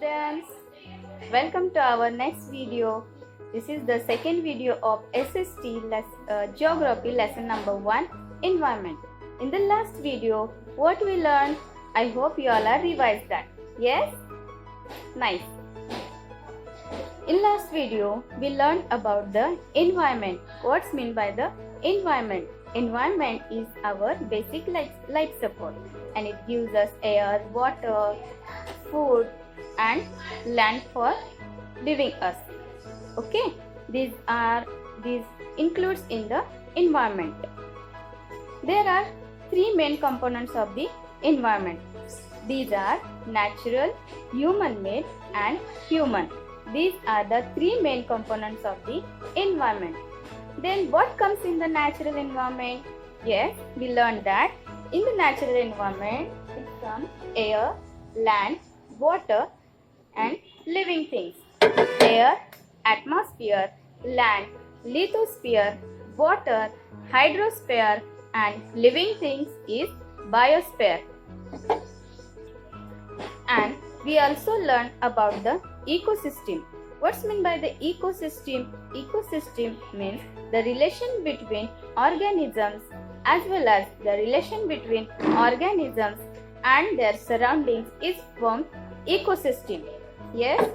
students, welcome to our next video. This is the second video of Geography lesson number 1, Environment. In the last video, what we learned, I hope you all are revised that. Yes? Nice. In last video, we learned about the environment. What's meant by the environment? Environment is our basic life support, and it gives us air, water, food and land for living us. Okay, these includes in the environment. There are three main components of the environment. These are natural, human-made and human. These are the three main components of the environment. Then what comes in the natural environment? Yes, we learned that in the natural environment it comes air, land, water and living things. Air, atmosphere, land, lithosphere, water, hydrosphere and living things is biosphere. And we also learned about the ecosystem. What's meant by the ecosystem? Ecosystem means the relation between organisms as well as the relation between organisms and their surroundings is formed ecosystem. Yes,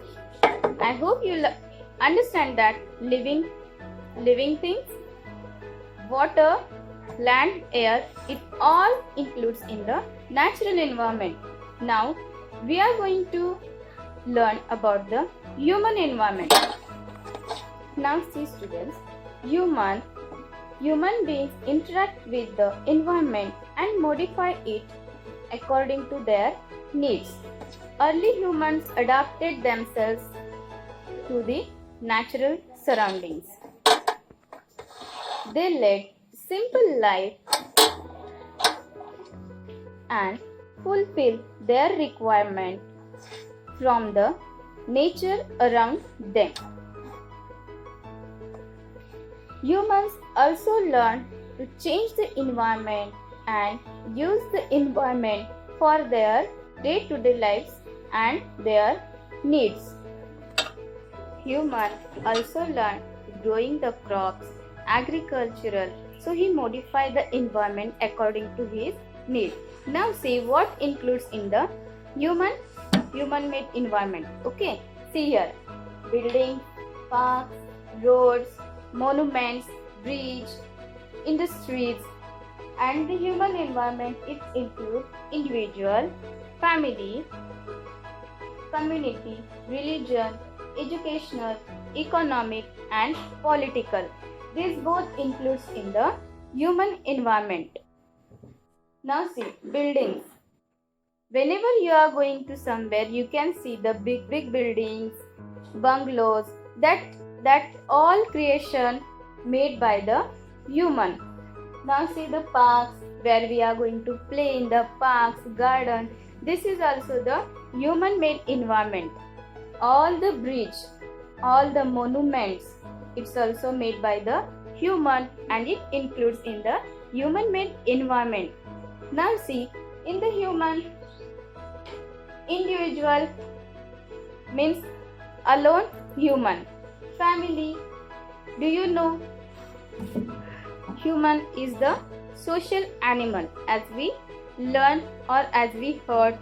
I hope you understand that living things, water, land, air, it all includes in the natural environment. Now we are going to learn about the human environment. Now see students, human beings interact with the environment and modify it according to their needs. Early humans adapted themselves to the natural surroundings. They led simple life and fulfilled their requirement from the nature around them. Humans also learn to change the environment and use the environment for their day-to-day lives and their needs. Humans also learn growing the crops, agricultural, so he modified the environment according to his need. Now see what includes in the human-made environment. Okay, see here, buildings, parks, roads, monuments, bridge, industries, and the human environment it includes individual, family, community, religion, educational, economic and political. These both includes in the human environment. Now see, buildings. Whenever you are going to somewhere, you can see the big buildings, bungalows, that all creation made by the human. Now see the parks, where we are going to play in the parks, garden. This is also the human-made environment. All the bridge, all the monuments, it's also made by the human and it includes in the human-made environment. Now see, in the human, individual means alone human. Family, do you know? Human is the social animal, as we learn or as we heard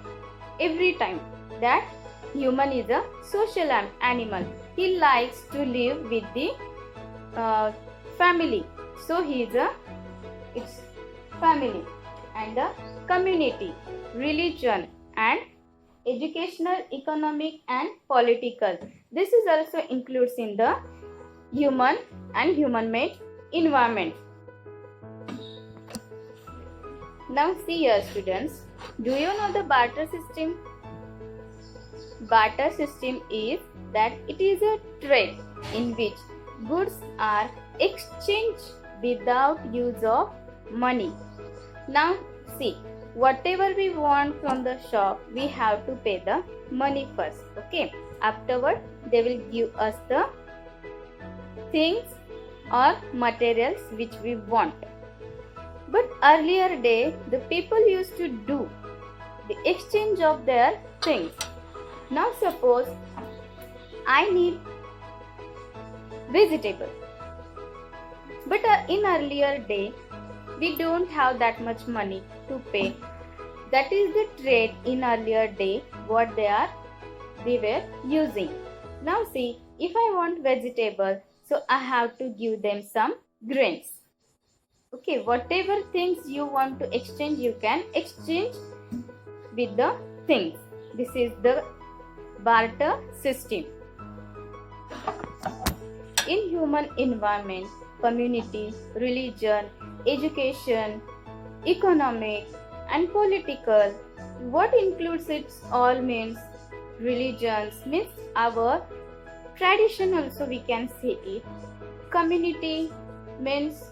every time that human is a social animal. He likes to live with the family, so he is it's family. And the community, religion and educational, economic and political. This is also includes in the human and human-made environment. Now see here students, do you know the barter system? Barter system is that it is a trade in which goods are exchanged without use of money. Now see, whatever we want from the shop, we have to pay the money first. Okay, afterward they will give us the things or materials which we want. But earlier day, the people used to do the exchange of their things. Now suppose I need vegetable, but in earlier day we don't have that much money to pay. That is the trade in earlier day what they were using. Now see, if I want vegetable, so I have to give them some grains. Okay, whatever things you want to exchange, you can exchange with the things. This is the barter system. In human environment, community, religion, education, economic and political, what includes it all means religions, means our tradition also we can say it. Community means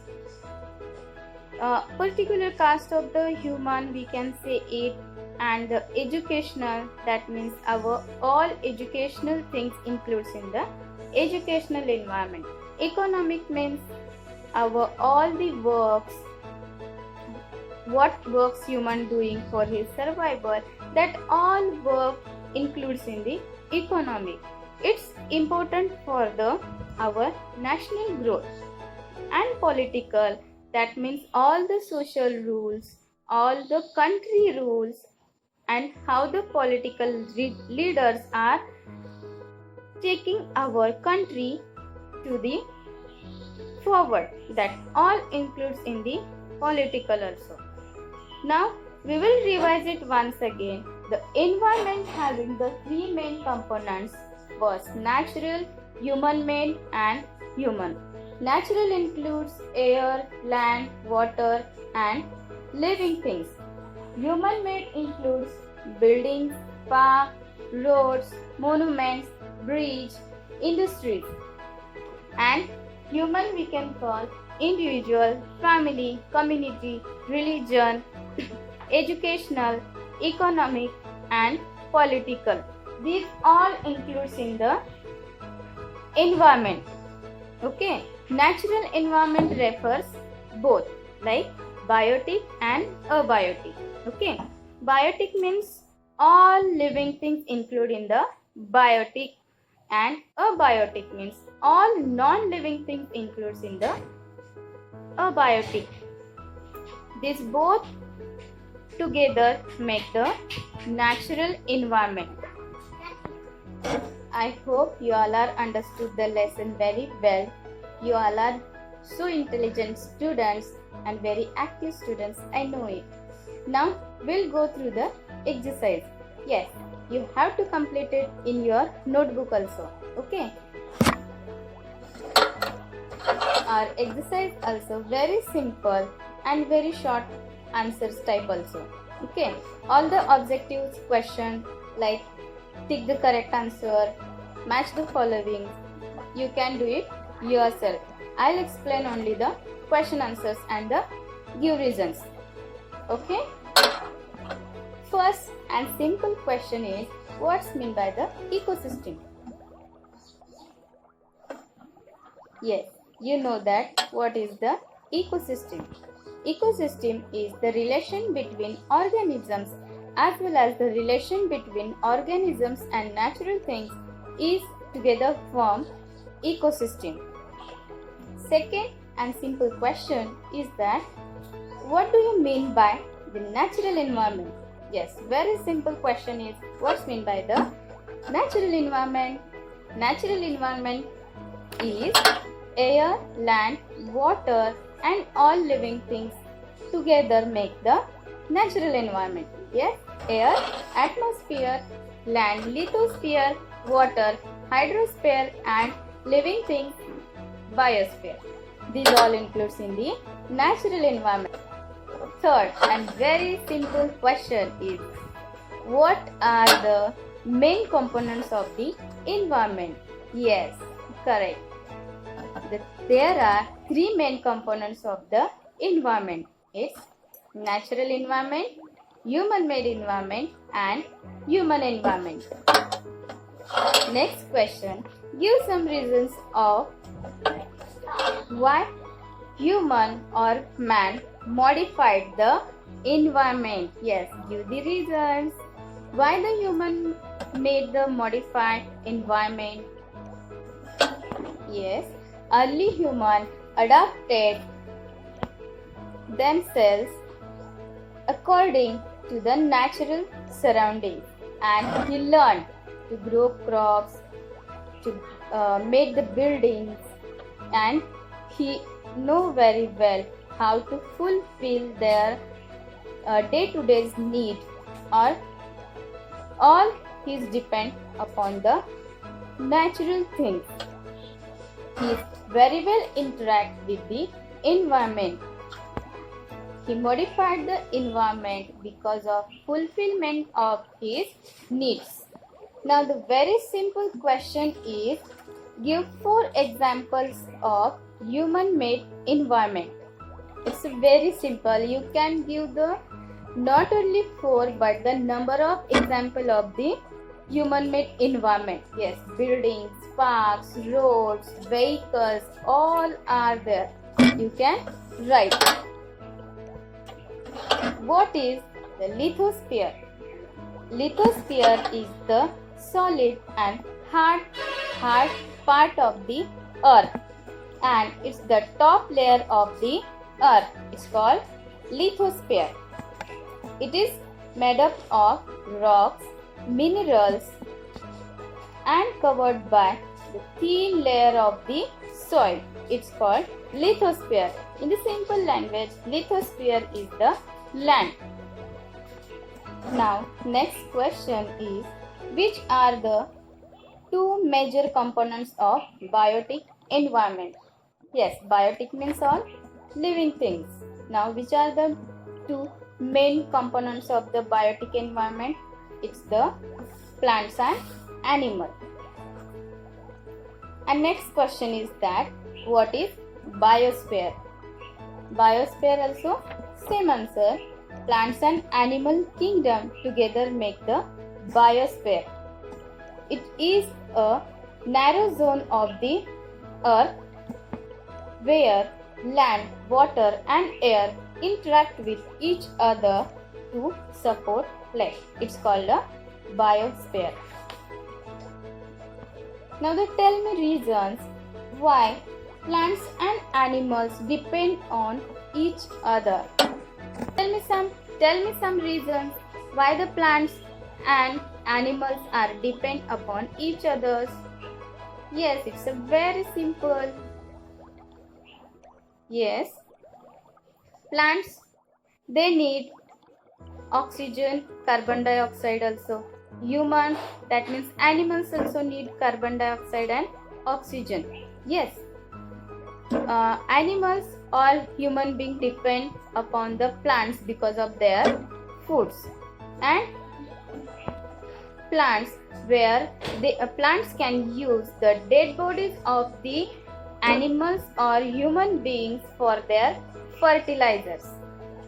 particular caste of the human we can say it, and the educational, that means our all educational things includes in the educational environment. Economic means our all the works, what works human doing for his survival, that all work includes in the economic. It's important for the our national growth. And political, that means all the social rules, all the country rules, and how the political leaders are taking our country to the forward. That all includes in the political also. Now we will revise it once again. The environment having the three main components was natural, human-made and human. Natural includes air, land, water and living things. Human-made includes buildings, parks, roads, monuments, bridges, industries. And human we can call individual, family, community, religion, educational, economic and political. These all includes in the environment. Okay, natural environment refers both like biotic and abiotic. Okay, biotic means all living things include in the biotic, and abiotic means all non-living things includes in the abiotic. These both together make the natural environment. I hope you all are understood the lesson very well. You all are so intelligent students and very active students, I know it. Now we'll go through the exercise. Yes, you have to complete it in your notebook also. Okay. Our exercise also very simple and very short answers type also. Okay. All the objectives question like tick the correct answer, match the following. You can do it yourself. I'll explain only the question answers and the give reasons. Okay. First and simple question is, what's meant by the ecosystem? Yes, you know that what is the ecosystem. Ecosystem is the relation between organisms as well as the relation between organisms and natural things is together form ecosystem. Second and simple question is that what do you mean by the natural environment? Yes, very simple question is what's meant by the natural environment? Natural environment is air, land, water and all living things together make the natural environment. Yes, air, atmosphere, land, lithosphere, water, hydrosphere and living things, biosphere. These all includes in the natural environment. Third and very simple question is, what are the main components of the environment? Yes, correct. There are three main components of the environment. It's natural environment, human-made environment and human environment. Next question, give some reasons of why human or man modified the environment. Yes, give the reasons. Why the human made the modified environment? Yes, early human adapted themselves according to the natural surroundings, and he learned to grow crops, to make the buildings, and he know very well how to fulfill their day-to-day need, or all his depend upon the natural things. He is very well interact with the environment. He modified the environment because of fulfillment of his needs. Now the very simple question is, give 4 examples of human-made environment. It's very simple. You can give the not only 4 but the number of example of the human-made environment. Yes, buildings, parks, roads, vehicles, all are there. You can write. What is the lithosphere? Lithosphere is the solid and hard part of the earth, and it's the top layer of the earth. It's called lithosphere. It is made up of rocks, minerals, and covered by the thin layer of the soil. It's called lithosphere. In the simple language, lithosphere is the land. Now, next question is, which are the 2 major components of biotic environment? Yes, biotic means all living things. Now, which are the 2 main components of the biotic environment? It's the plants and animals. And next question is that, what is biosphere? Biosphere also same answer. Plants and animal kingdom together make the biosphere. It is a narrow zone of the earth where land, water and air interact with each other to support life. It's called a biosphere. Now tell me reasons why plants and animals depend on each other. Tell me some reasons why the plants and animals are depend upon each other. Yes, it's a very simple. Yes, plants, they need oxygen, carbon dioxide also. Humans, that means animals, also need carbon dioxide and oxygen. Yes, animals or human beings depend upon the plants because of their foods, and plants where plants can use the dead bodies of the animals or human beings for their fertilizers.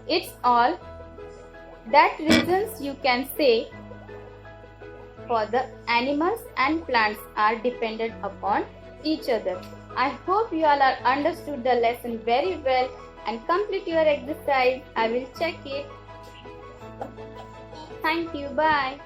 It's all that reasons you can say for the animals and plants are dependent upon each other. I hope you all are understood the lesson very well and complete your exercise. I will check it. Thank you. Bye.